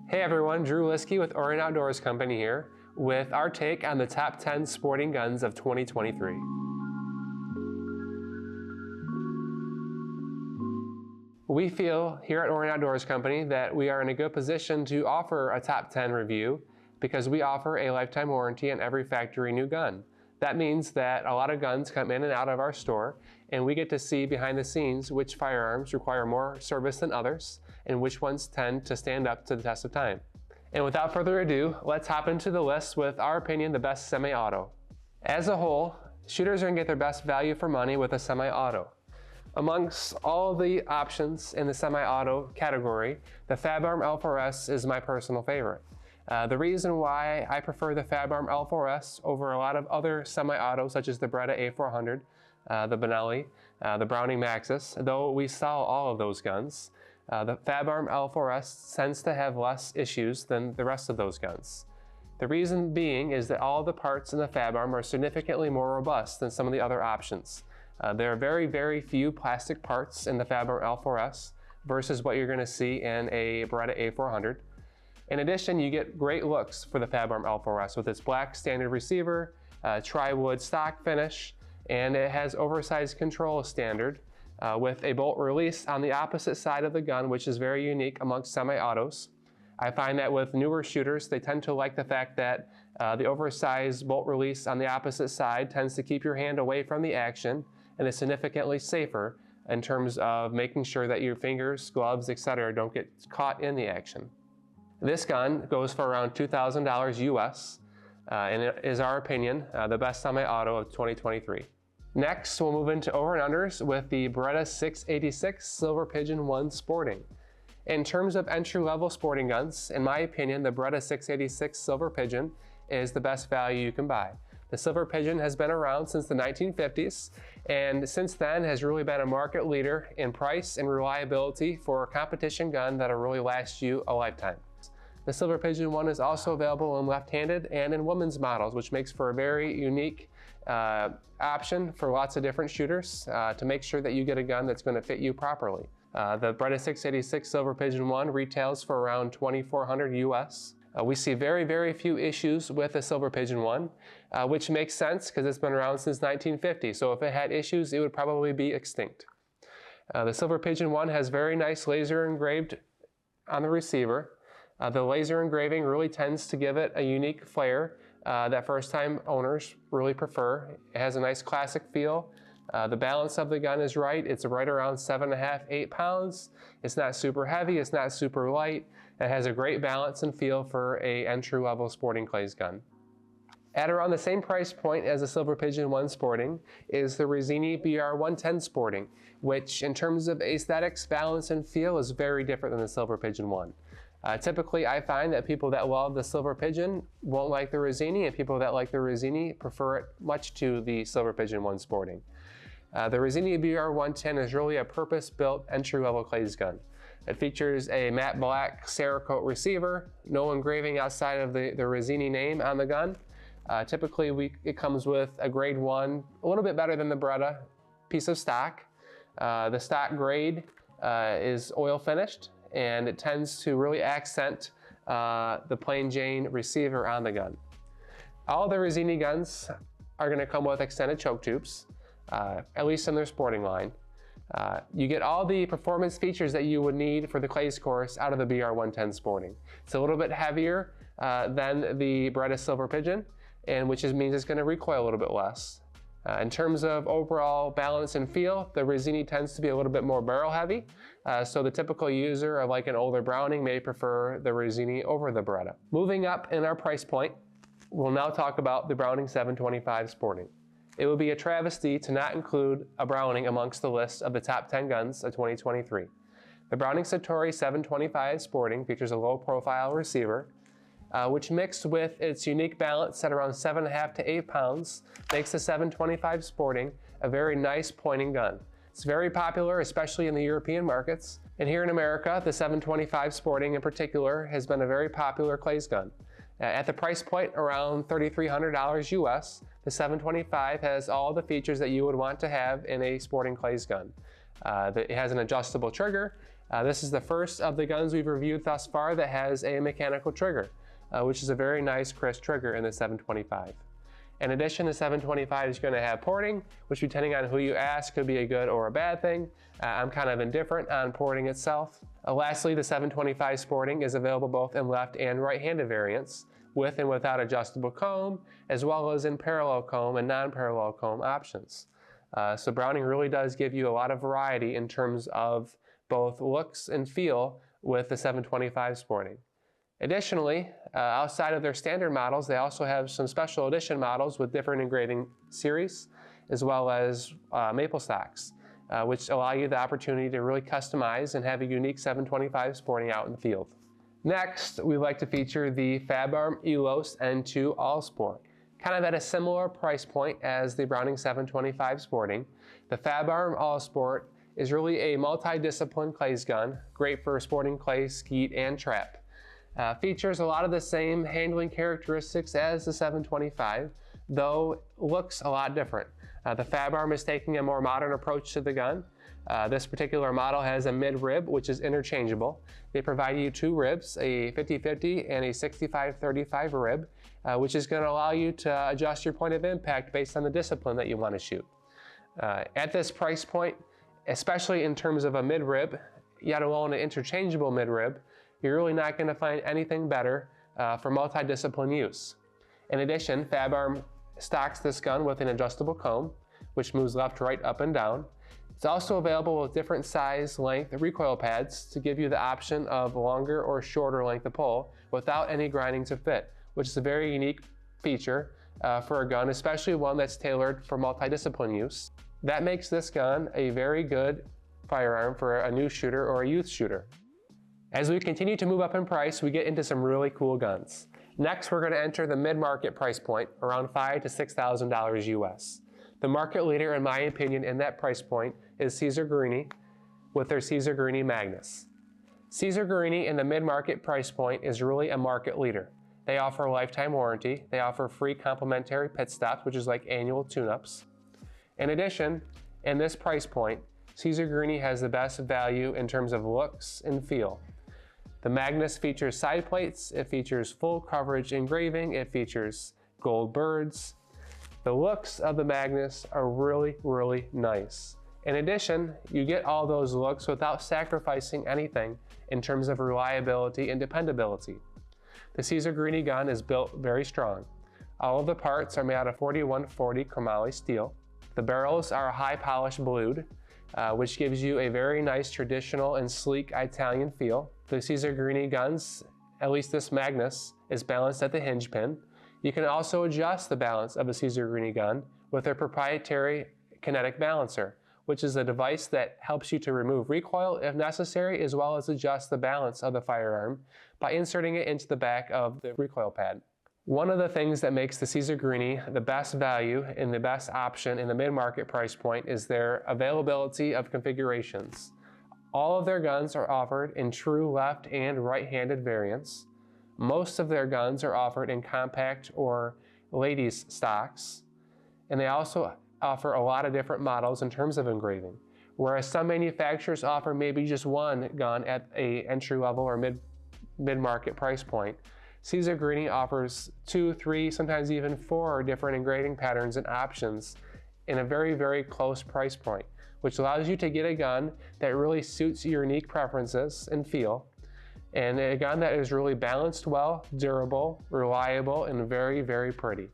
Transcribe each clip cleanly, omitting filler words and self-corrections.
Hey everyone, Drew Liskey with Orion Outdoors Company here with our take on the top 10 sporting guns of 2023. We feel here at Orion Outdoors Company that we are in a good position to offer a top 10 review because we offer a lifetime warranty on every factory new gun. That means that a lot of guns come in and out of our store, and we get to see behind the scenes which firearms require more service than others and which ones tend to stand up to the test of time. And without further ado, let's hop into the list with our opinion, the best semi-auto. As a whole, shooters are gonna get their best value for money with a semi-auto. Amongst all the options in the semi-auto category, the Fabarm L4S is my personal favorite. The reason why I prefer the Fabarm L4S over a lot of other semi-autos such as the Beretta A400, the Benelli, the Browning Maxus, though we sell all of those guns, the Fabarm L4S tends to have less issues than the rest of those guns. The reason being is that all of the parts in the Fabarm are significantly more robust than some of the other options. There are very few plastic parts in the Fabarm L4S versus what you're going to see in a Beretta A400. In addition, you get great looks for the Fabarm L4S with its black standard receiver, tri-wood stock finish, and it has oversized control standard with a bolt release on the opposite side of the gun, which is very unique amongst semi-autos. I find that with newer shooters, they tend to like the fact that the oversized bolt release on the opposite side tends to keep your hand away from the action and is significantly safer in terms of making sure that your fingers, gloves, etc. don't get caught in the action. This gun goes for around $2,000 US, and it is our opinion the best semi-auto of 2023. Next, we'll move into over and unders with the Beretta 686 Silver Pigeon 1 Sporting. In terms of entry-level sporting guns, in my opinion, the Beretta 686 Silver Pigeon is the best value you can buy. The Silver Pigeon has been around since the 1950s, and since then has really been a market leader in price and reliability for a competition gun that'll really last you a lifetime. The Silver Pigeon 1 is also available in left-handed and in women's models, which makes for a very unique option for lots of different shooters to make sure that you get a gun that's going to fit you properly. The Beretta 686 Silver Pigeon 1 retails for around $2,400 US. We see very few issues with the Silver Pigeon 1, which makes sense because it's been around since 1950. So if it had issues, it would probably be extinct. The Silver Pigeon 1 has very nice laser engraved on the receiver. The laser engraving really tends to give it a unique flair that first-time owners really prefer. It has a nice classic feel. The balance of the gun is right. It's right around 7.5, 8 pounds. It's not super heavy. It's not super light. It has a great balance and feel for a entry-level sporting clays gun. At around the same price point as the Silver Pigeon 1 Sporting is the Rizzini BR110 Sporting, which in terms of aesthetics, balance, and feel is very different than the Silver Pigeon 1. Typically, I find that people that love the Silver Pigeon won't like the Rizzini, and people that like the Rizzini prefer it much to the Silver Pigeon 1 Sporting. The Rizzini BR110 is really a purpose-built entry-level clays gun. It features a matte black Cerakote receiver, no engraving outside of the Rizzini name on the gun. Typically, it comes with a grade 1, a little bit better than the Beretta piece of stock. The stock grade is oil finished, and it tends to really accent the plain Jane receiver on the gun. All the Rizzini guns are going to come with extended choke tubes, at least in their sporting line. You get all the performance features that you would need for the clays course out of the BR110 Sporting. It's a little bit heavier than the Beretta Silver Pigeon, and which means it's going to recoil a little bit less. In terms of overall balance and feel, the Rizzini tends to be a little bit more barrel heavy, so the typical user of like an older Browning may prefer the Rizzini over the Beretta. Moving up in our price point, we'll now talk about the Browning 725 Sporting. It would be a travesty to not include a Browning amongst the list of the top 10 guns of 2023. The Browning Citori 725 Sporting features a low-profile receiver, which mixed with its unique balance at around 7.5 to 8 pounds, makes the 725 Sporting a very nice pointing gun. It's very popular, especially in the European markets. And here in America, the 725 Sporting in particular has been a very popular clays gun. At the price point around $3,300 US, the 725 has all the features that you would want to have in a sporting clays gun. It has an adjustable trigger, This is the first of the guns we've reviewed thus far that has a mechanical trigger, which is a very nice crisp trigger in the 725. In addition, the 725 is going to have porting, which depending on who you ask could be a good or a bad thing. I'm kind of indifferent on porting itself. Lastly, the 725 Sporting is available both in left and right-handed variants, with and without adjustable comb, as well as in parallel comb and non-parallel comb options. So Browning really does give you a lot of variety in terms of both looks and feel with the 725 Sporting. Additionally, outside of their standard models, they also have some special edition models with different engraving series, as well as maple stocks, which allow you the opportunity to really customize and have a unique 725 Sporting out in the field. Next, we like to feature the Fabarm Elos N2 All Sport. Kind of at a similar price point as the Browning 725 Sporting, the Fabarm All Sport is really a multi-discipline clays gun, great for sporting clay, skeet, and trap. Features a lot of the same handling characteristics as the 725, though looks a lot different. The Fabarm is taking a more modern approach to the gun. This particular model has a mid-rib, which is interchangeable. They provide you two ribs, a 50-50 and a 65-35 rib, which is going to allow you to adjust your point of impact based on the discipline that you want to shoot. At this price point, especially in terms of a mid-rib, yet alone an interchangeable mid-rib, you're really not going to find anything better for multi-discipline use. In addition, Fabarm stocks this gun with an adjustable comb, which moves left, right, up, and down. It's also available with different size, length, recoil pads to give you the option of longer or shorter length of pull without any grinding to fit, which is a very unique feature for a gun, especially one that's tailored for multi-discipline use. That makes this gun a very good firearm for a new shooter or a youth shooter. As we continue to move up in price, we get into some really cool guns. Next, we're going to enter the mid-market price point, around $5,000 to $6,000 US. The market leader, in my opinion, in that price point is Guerini with their Guerini Magnus. Guerini in the mid-market price point is really a market leader. They offer a lifetime warranty. They offer free complimentary pit stops, which is like annual tune-ups. In addition, in this price point, Guerini has the best value in terms of looks and feel. The Magnus features side plates, it features full coverage engraving, it features gold birds. The looks of the Magnus are really, really nice. In addition, you get all those looks without sacrificing anything in terms of reliability and dependability. The Guerini gun is built very strong. All of the parts are made out of 4140 chromoly steel. The barrels are high polished blued, which gives you a very nice traditional and sleek Italian feel. The Guerini guns, at least this Magnus, is balanced at the hinge pin. You can also adjust the balance of a Guerini gun with their proprietary kinetic balancer, which is a device that helps you to remove recoil if necessary, as well as adjust the balance of the firearm by inserting it into the back of the recoil pad. One of the things that makes the Guerini the best value and the best option in the mid-market price point is their availability of configurations. All of their guns are offered in true left and right-handed variants. Most of their guns are offered in compact or ladies stocks, and they also offer a lot of different models in terms of engraving. Whereas some manufacturers offer maybe just one gun at a entry-level or mid-market price point, Guerini offers 2, 3, sometimes even 4 different engraving patterns and options in a very, very close price point, which allows you to get a gun that really suits your unique preferences and feel, and a gun that is really balanced well, durable, reliable, and very, very pretty.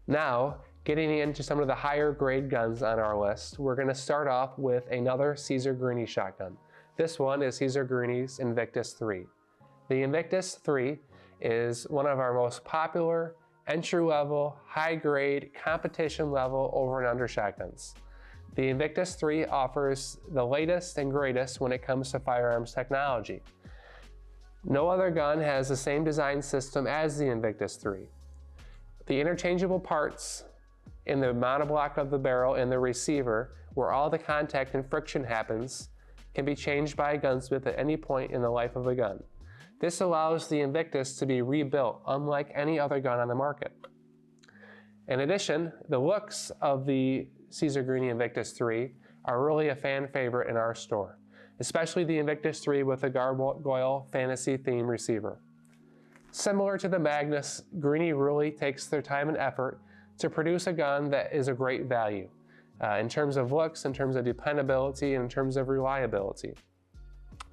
Now, getting into some of the higher grade guns on our list, we're going to start off with another Guerini shotgun. This one is Guerini's Invictus 3. The Invictus 3 is one of our most popular entry-level, high-grade, competition-level over and under shotguns. The Invictus 3 offers the latest and greatest when it comes to firearms technology. No other gun has the same design system as the Invictus 3. The interchangeable parts in the monoblock of the barrel and the receiver, where all the contact and friction happens, can be changed by a gunsmith at any point in the life of a gun. This allows the Invictus to be rebuilt unlike any other gun on the market. In addition, the looks of the Guerini Invictus 3 are really a fan favorite in our store, especially the Invictus 3 with a gargoyle fantasy theme receiver. Similar to the Magnus, Guerini really takes their time and effort to produce a gun that is a great value in terms of looks, in terms of dependability, and in terms of reliability.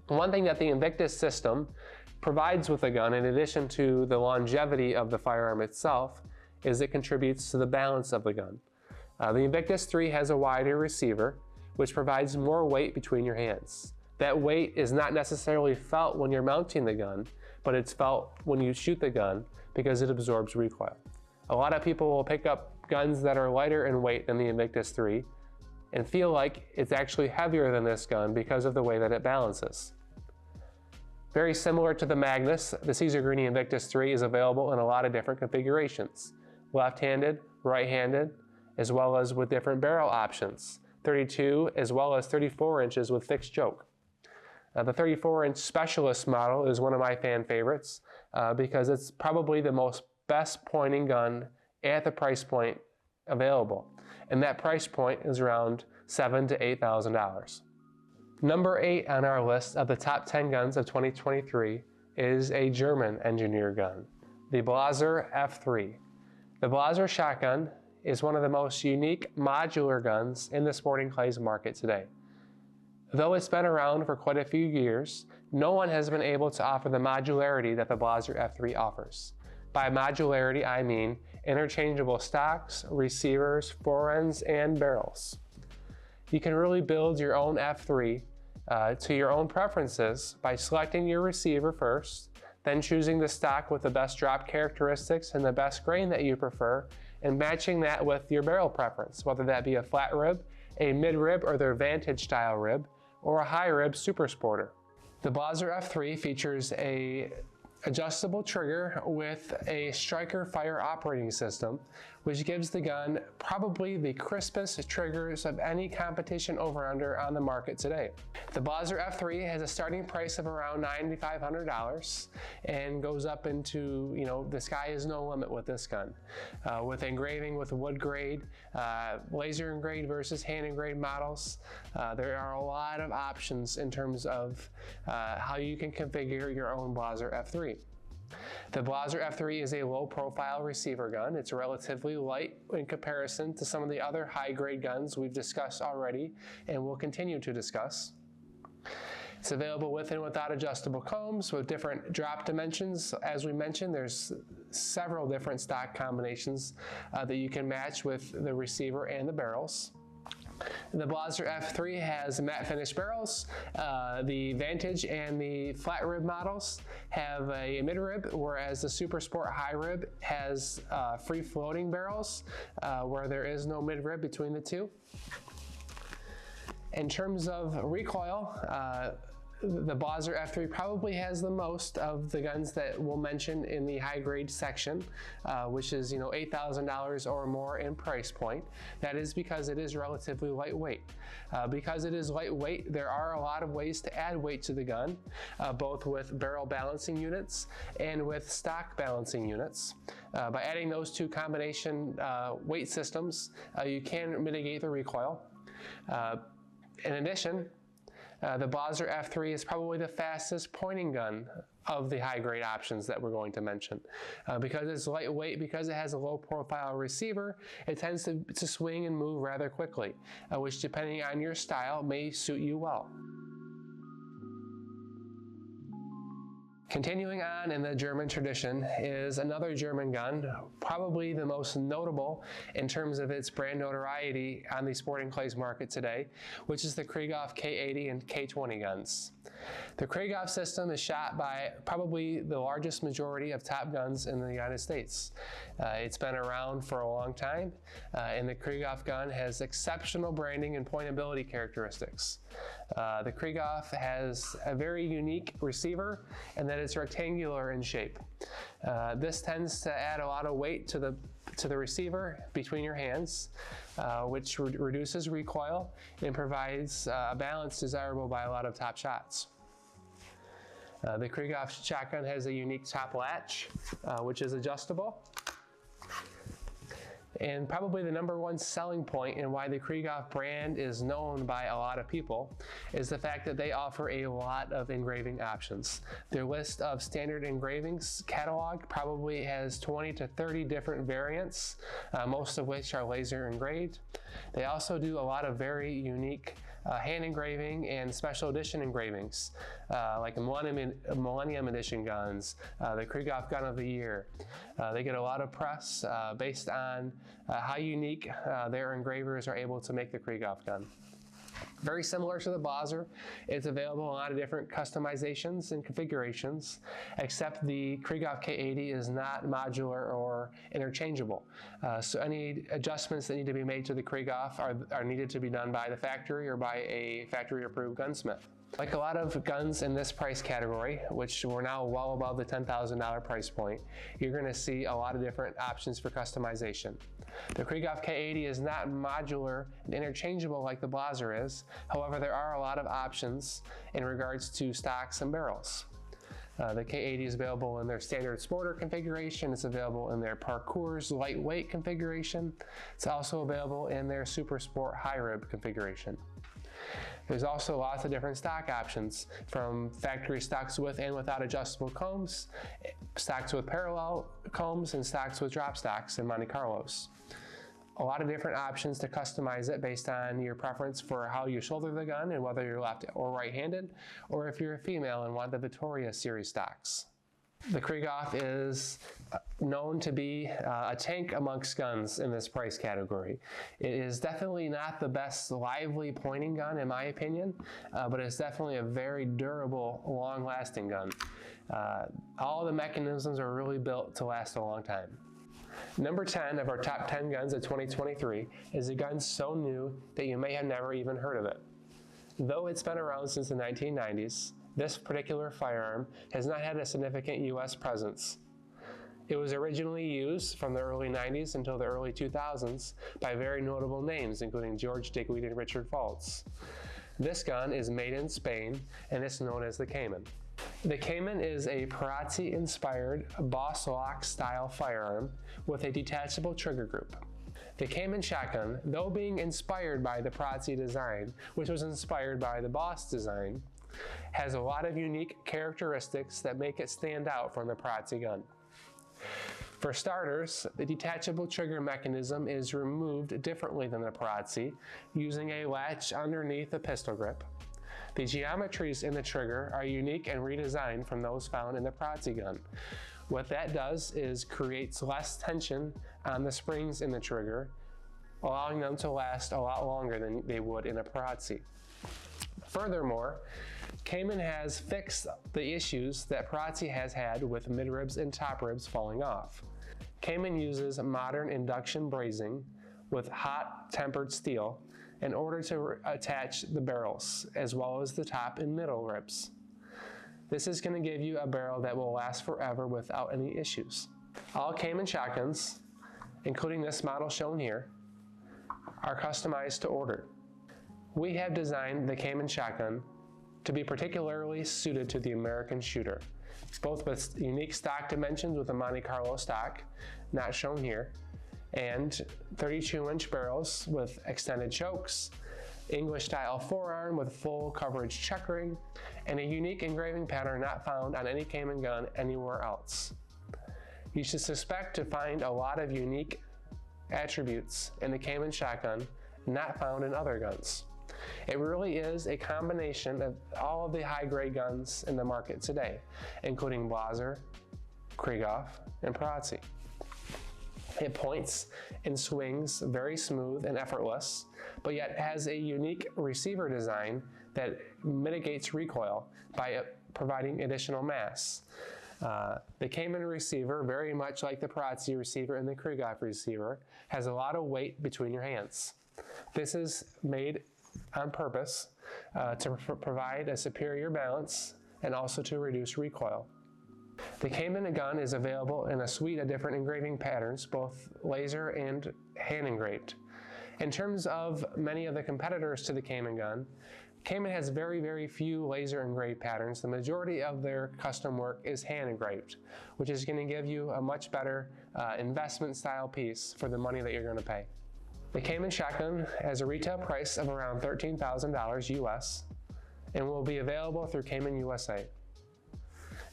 One thing that the Invictus system provides with the gun, in addition to the longevity of the firearm itself, is it contributes to the balance of the gun. The Invictus 3 has a wider receiver, which provides more weight between your hands. That weight is not necessarily felt when you're mounting the gun, but it's felt when you shoot the gun because it absorbs recoil. A lot of people will pick up guns that are lighter in weight than the Invictus 3 and feel like it's actually heavier than this gun because of the way that it balances. Very similar to the Magnus, the Guerini Invictus 3 is available in a lot of different configurations. Left-handed, right-handed, as well as with different barrel options. 32 as well as 34 inches with fixed choke. The 34-inch Specialist model is one of my fan favorites because it's probably the most best pointing gun at the price point available. And that price point is around $7,000 to $8,000. Number 8 on our list of the top 10 guns of 2023 is a German engineer gun, the Blaser F3. The Blaser shotgun is one of the most unique modular guns in the sporting clays market today. Though it's been around for quite a few years, no one has been able to offer the modularity that the Blaser F3 offers. By modularity, I mean interchangeable stocks, receivers, forends, and barrels. You can really build your own F3 to your own preferences by selecting your receiver first, then choosing the stock with the best drop characteristics and the best grain that you prefer, and matching that with your barrel preference, whether that be a flat rib, a mid rib or their Vantage style rib, or a high rib super sporter. The Blaser F3 features a adjustable trigger with a striker fire operating system, which gives the gun probably the crispest triggers of any competition over-under on the market today. The Blaser F3 has a starting price of around $9,500 and goes up into, the sky is no limit with this gun. With engraving with wood grade, laser engraved versus hand engraved models, there are a lot of options in terms of how you can configure your own Blaser F3. The Blaser F3 is a low-profile receiver gun. It's relatively light in comparison to some of the other high-grade guns we've discussed already and will continue to discuss. It's available with and without adjustable combs with different drop dimensions. As we mentioned, there's several different stock combinations that you can match with the receiver and the barrels. The Blaser F3 has matte finish barrels. The Vantage and the flat rib models have a mid rib, whereas the Super Sport high rib has free floating barrels where there is no mid rib between the two. In terms of recoil, the Blaser F3 probably has the most of the guns that we'll mention in the high grade section, which is $8,000 or more in price point. That is because it is relatively lightweight. Because it is lightweight, there are a lot of ways to add weight to the gun, both with barrel balancing units and with stock balancing units. By adding those two combination weight systems, you can mitigate the recoil. In addition, the Blaser F3 is probably the fastest pointing gun of the high-grade options that we're going to mention. Because it's lightweight, because it has a low-profile receiver, it tends to swing and move rather quickly, which depending on your style may suit you well. Continuing on in the German tradition is another German gun, probably the most notable in terms of its brand notoriety on the sporting clays market today, which is the Krieghoff K80 and K20 guns. The Krieghoff system is shot by probably the largest majority of top guns in the United States. It's been around for a long time, and the Krieghoff gun has exceptional branding and pointability characteristics. The Krieghoff has a very unique receiver, and that it's rectangular in shape. This tends to add a lot of weight to the receiver between your hands, which reduces recoil and provides a balance desirable by a lot of top shots. The Krieghoff shotgun has a unique top latch, which is adjustable. And probably the #1 selling point and why the Krieghoff brand is known by a lot of people is the fact that they offer a lot of engraving options. Their list of standard engravings catalog probably has 20 to 30 different variants, most of which are laser engraved. They also do a lot of very unique hand engraving and special edition engravings, like Millennium Edition guns, the Krieghoff Gun of the Year. They get a lot of press based on how unique their engravers are able to make the Krieghoff gun. Very similar to the Blaser, it's available in a lot of different customizations and configurations, except the Krieghoff K80 is not modular or interchangeable. So any adjustments that need to be made to the Krieghoff are needed to be done by the factory or by a factory-approved gunsmith. Like a lot of guns in this price category, which we're now well above the $10,000 price point, you're going to see a lot of different options for customization. The Krieghoff K80 is not modular and interchangeable like the Blaser is. However, there are a lot of options in regards to stocks and barrels. The K80 is available in their standard sporter configuration. It's available in their parkour's lightweight configuration. It's also available in their super sport high rib configuration. There's also lots of different stock options, from factory stocks with and without adjustable combs, stocks with parallel combs, and stocks with drop stocks in Monte Carlos. A lot of different options to customize it based on your preference for how you shoulder the gun and whether you're left or right-handed, or if you're a female and want the Victoria series stocks. The Krieghoff is known to be a tank amongst guns in this price category. It is definitely not the best lively pointing gun in my opinion, but it's definitely a very durable, long-lasting gun. All the mechanisms are really built to last a long time. Number 10 of our top 10 guns of 2023 is a gun so new that you may have never even heard of it. Though it's been around since the 1990s, this particular firearm has not had a significant U.S. presence. It was originally used from the early 90s until the early 2000s by very notable names, including George Digweed and Richard Faults. This gun is made in Spain, and it's known as the Kemen. The Kemen is a Perazzi-inspired boss lock style firearm with a detachable trigger group. The Kemen shotgun, though being inspired by the Perazzi design, which was inspired by the Boss design, has a lot of unique characteristics that make it stand out from the Perazzi gun. For starters, the detachable trigger mechanism is removed differently than the Perazzi, using a latch underneath the pistol grip. The geometries in the trigger are unique and redesigned from those found in the Perazzi gun. What that does is creates less tension on the springs in the trigger, allowing them to last a lot longer than they would in a Perazzi. Furthermore, Kemen has fixed the issues that Perazzi has had with midribs and top ribs falling off. Kemen uses modern induction brazing with hot tempered steel in order to attach the barrels, as well as the top and middle ribs. This is going to give you a barrel that will last forever without any issues. All Kemen shotguns, including this model shown here, are customized to order. We have designed the Kemen shotgun to be particularly suited to the American shooter, both with unique stock dimensions with a Monte Carlo stock, not shown here, and 32-inch barrels with extended chokes, English-style forearm with full coverage checkering, and a unique engraving pattern not found on any Kemen gun anywhere else. You should suspect to find a lot of unique attributes in the Kemen shotgun not found in other guns. It really is a combination of all of the high-grade guns in the market today, including Blaser, Krieghoff, and Perazzi. It points and swings very smooth and effortless, but yet has a unique receiver design that mitigates recoil by providing additional mass. The Kemen receiver, very much like the Perazzi receiver and the Krieghoff receiver, has a lot of weight between your hands. This is made on purpose to provide a superior balance and also to reduce recoil. The Kemen gun is available in a suite of different engraving patterns, both laser and hand engraved. In terms of many of the competitors to the Kemen gun, Kemen has very few laser engraved patterns. The majority of their custom work is hand engraved, which is going to give you a much better investment style piece for the money that you're going to pay. The Kemen shotgun has a retail price of around $13,000 US and will be available through Kemen USA.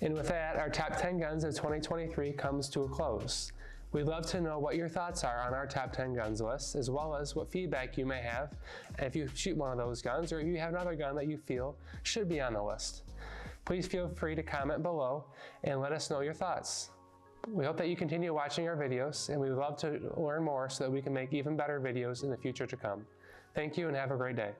And with that, our top 10 guns of 2023 comes to a close. We'd love to know what your thoughts are on our top 10 guns list, as well as what feedback you may have if you shoot one of those guns, or if you have another gun that you feel should be on the list. Please feel free to comment below and let us know your thoughts. We hope that you continue watching our videos, and we would love to learn more so that we can make even better videos in the future to come. Thank you and have a great day.